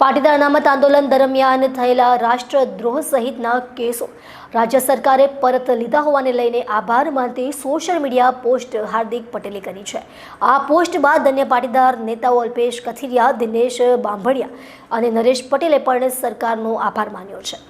પાટીદાર અનામત આંદોલન દરમિયાન થયેલા રાષ્ટ્રદ્રોહ સહિતના કેસો રાજ્ય સરકારે પરત લીધા હોવાને લઈને આભાર માનતી સોશિયલ મીડિયા પોસ્ટ હાર્દિક પટેલે કરી છે। આ પોસ્ટ બાદ અન્ય પાટીદાર નેતાઓ અલ્પેશ કથિરિયા, દિનેશ બાંભણિયા અને નરેશ પટેલે પણ સરકારનો આભાર માન્યો છે।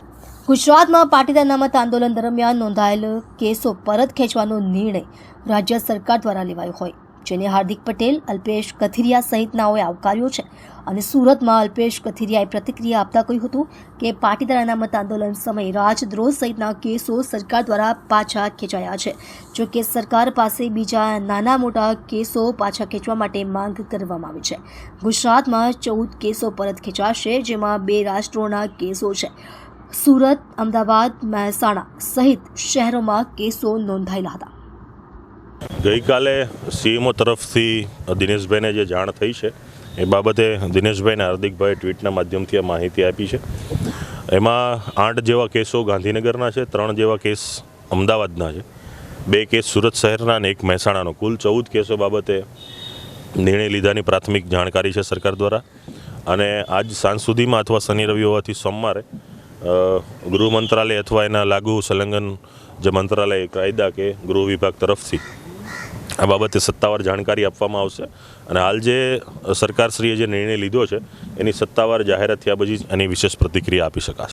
ગુજરાતમાં પાટીદાર અનામત આંદોલન દરમિયાન નોંધાયેલ કેસો પરત ખેંચવાનો નિર્ણય રાજ્ય સરકાર દ્વારા લેવાયો હોય, જેને હાર્દિક પટેલ, અલ્પેશ કથિરિયા સહિતનાઓએ આવકાર્યો છે। અને સુરતમાં અલ્પેશ કથિરિયાએ પ્રતિક્રિયા આપતા કહ્યું હતું કે પાટીદાર અનામત આંદોલન સમયે રાજદ્રોહ સહિતના કેસો સરકાર દ્વારા પાછા ખેંચાયા છે। જો કે સરકાર પાસે બીજા નાના મોટા કેસો પાછા ખેંચવા માટે માંગ કરવામાં આવી છે। ગુજરાતમાં 14 કેસો પરત ખેંચાશે, જેમાં 2 રાષ્ટ્રોના કેસો છે। સુરત, અમદાવાદ, મહેસાણા સહિત શહેરોમાં કેસો નોંધાયેલા હતા। ગઈકાલે સીએમઓ તરફથી દિનેશભાઈને જે જાણ થઈ છે એ બાબતે દિનેશભાઈને હાર્દિકભાઈ ટ્વીટના માધ્યમથી આ માહિતી આપી છે। એમાં 8 જેવા કેસો ગાંધીનગરના છે, 3 જેવા કેસ અમદાવાદના છે, 2 કેસ સુરત શહેરના અને 1 મહેસાણાનો, કુલ 14 કેસો બાબતે નિર્ણય લીધાની પ્રાથમિક જાણકારી છે સરકાર દ્વારા। અને આજ સાંજ સુધીમાં અથવા શનિ રવિ હોવાથી સોમવારે ગૃહ મંત્રાલય અથવા એના લાગુ સંલગ્ન જે મંત્રાલય કાયદા કે ગૃહ વિભાગ તરફથી આ બાબતે સત્તાવાર જાણકારી આપવામાં આવશે। અને હાલ જે સરકારશ્રીએ જે નિર્ણય લીધો છે એની સત્તાવાર જાહેરાત થયા પછી એની વિશેષ પ્રતિક્રિયા આપી શકાશે।